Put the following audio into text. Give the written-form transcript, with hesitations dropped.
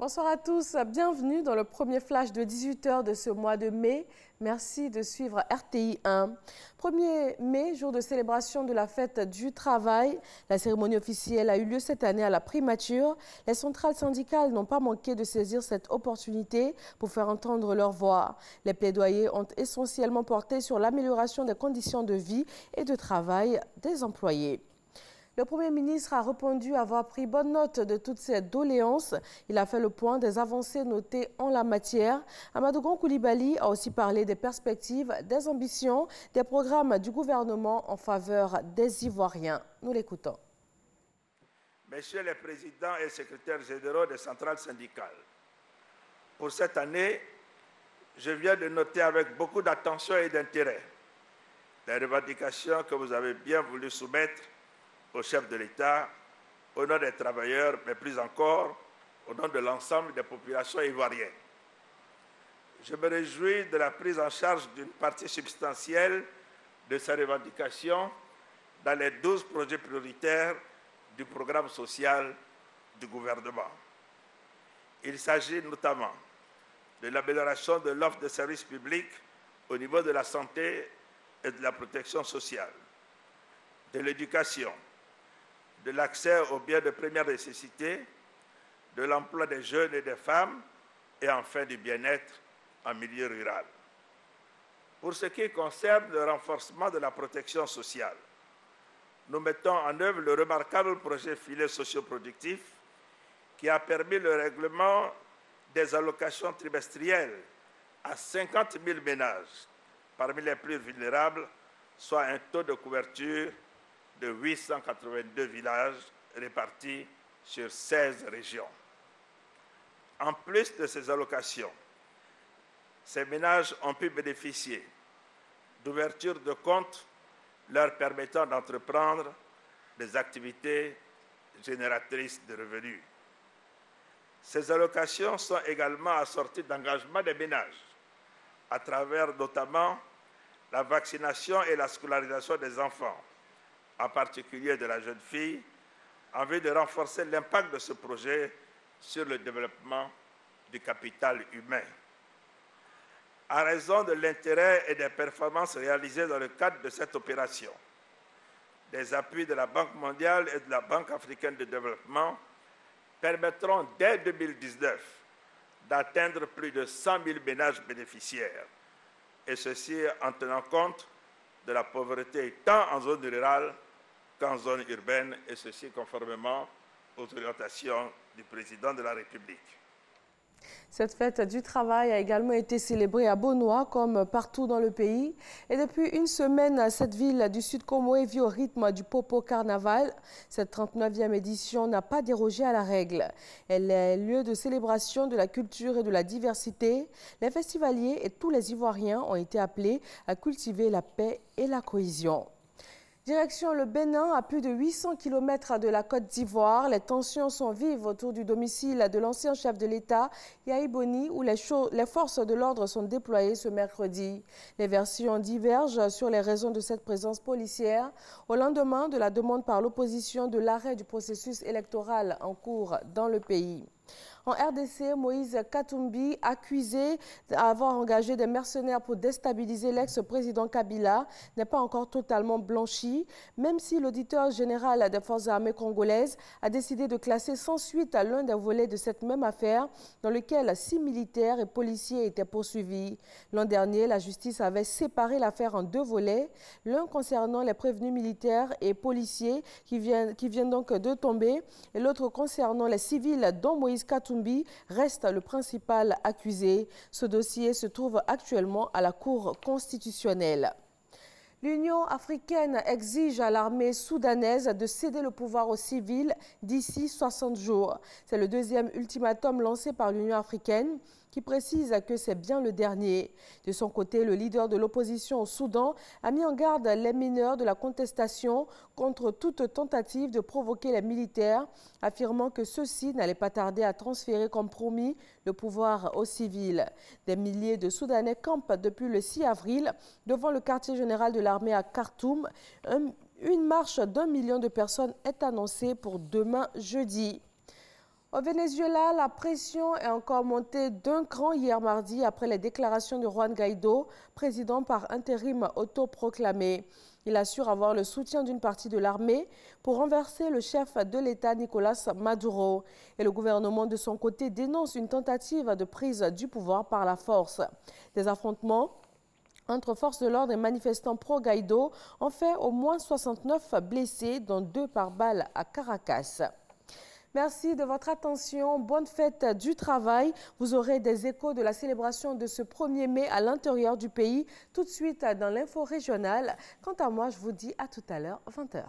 Bonsoir à tous, bienvenue dans le premier flash de 18 h de ce mois de mai. Merci de suivre RTI 1. 1er mai, jour de célébration de la fête du travail. La cérémonie officielle a eu lieu cette année à la primature. Les centrales syndicales n'ont pas manqué de saisir cette opportunité pour faire entendre leur voix. Les plaidoyers ont essentiellement porté sur l'amélioration des conditions de vie et de travail des employés. Le Premier ministre a répondu avoir pris bonne note de toutes ces doléances. Il a fait le point des avancées notées en la matière. Amadou Koulibaly a aussi parlé des perspectives, des ambitions, des programmes du gouvernement en faveur des Ivoiriens. Nous l'écoutons. Messieurs les présidents et secrétaires généraux des centrales syndicales, pour cette année, je viens de noter avec beaucoup d'attention et d'intérêt les revendications que vous avez bien voulu soumettre au chef de l'État, au nom des travailleurs, mais plus encore au nom de l'ensemble des populations ivoiriennes. Je me réjouis de la prise en charge d'une partie substantielle de ces revendications dans les 12 projets prioritaires du programme social du gouvernement. Il s'agit notamment de l'amélioration de l'offre de services publics au niveau de la santé et de la protection sociale, de l'éducation, de l'accès aux biens de première nécessité, de l'emploi des jeunes et des femmes et enfin du bien-être en milieu rural. Pour ce qui concerne le renforcement de la protection sociale, nous mettons en œuvre le remarquable projet filet socio-productif qui a permis le règlement des allocations trimestrielles à 50 000 ménages, parmi les plus vulnérables, soit un taux de couverture de 882 villages répartis sur 16 régions. En plus de ces allocations, ces ménages ont pu bénéficier d'ouverture de comptes leur permettant d'entreprendre des activités génératrices de revenus. Ces allocations sont également assorties d'engagements des ménages, à travers notamment la vaccination et la scolarisation des enfants, en particulier de la jeune fille, en vue de renforcer l'impact de ce projet sur le développement du capital humain. À raison de l'intérêt et des performances réalisées dans le cadre de cette opération, des appuis de la Banque mondiale et de la Banque africaine de développement permettront dès 2019 d'atteindre plus de 100 000 ménages bénéficiaires, et ceci en tenant compte de la pauvreté tant en zone rurale qu'en zone urbaine, et ceci conformément aux orientations du président de la République. Cette fête du travail a également été célébrée à Bonoa, comme partout dans le pays. Et depuis une semaine, cette ville du Sud Comoé vit au rythme du Popo Carnaval. Cette 39e édition n'a pas dérogé à la règle. Elle est lieu de célébration de la culture et de la diversité. Les festivaliers et tous les Ivoiriens ont été appelés à cultiver la paix et la cohésion. Direction le Bénin, à plus de 800 km de la Côte d'Ivoire. Les tensions sont vives autour du domicile de l'ancien chef de l'État, Yahi Boni, où les forces de l'ordre sont déployées ce mercredi. Les versions divergent sur les raisons de cette présence policière au lendemain de la demande par l'opposition de l'arrêt du processus électoral en cours dans le pays. En RDC, Moïse Katumbi, accusé d'avoir engagé des mercenaires pour déstabiliser l'ex-président Kabila, n'est pas encore totalement blanchi, même si l'auditeur général des forces armées congolaises a décidé de classer sans suite à l'un des volets de cette même affaire, dans lequel 6 militaires et policiers étaient poursuivis. L'an dernier, la justice avait séparé l'affaire en 2 volets, l'un concernant les prévenus militaires et policiers qui viennent donc de tomber, et l'autre concernant les civils dont Moïse Katumbi reste le principal accusé. Ce dossier se trouve actuellement à la Cour constitutionnelle. L'Union africaine exige à l'armée soudanaise de céder le pouvoir aux civils d'ici 60 jours. C'est le deuxième ultimatum lancé par l'Union africaine qui précise que c'est bien le dernier. De son côté, le leader de l'opposition au Soudan a mis en garde les mineurs de la contestation contre toute tentative de provoquer les militaires, affirmant que ceux-ci n'allaient pas tarder à transférer comme promis le pouvoir aux civils. Des milliers de Soudanais campent depuis le 6 avril devant le quartier général de l'armée à Khartoum. Une marche d'1 million de personnes est annoncée pour demain jeudi. Au Venezuela, la pression est encore montée d'un cran hier mardi après les déclarations de Juan Guaidó, président par intérim autoproclamé. Il assure avoir le soutien d'une partie de l'armée pour renverser le chef de l'État Nicolás Maduro. Et le gouvernement de son côté dénonce une tentative de prise du pouvoir par la force. Des affrontements entre forces de l'ordre et manifestants pro-Guaidó ont fait au moins 69 blessés, dont 2 par balle à Caracas. Merci de votre attention. Bonne fête du travail. Vous aurez des échos de la célébration de ce 1er mai à l'intérieur du pays tout de suite dans l'info régionale. Quant à moi, je vous dis à tout à l'heure, 20h.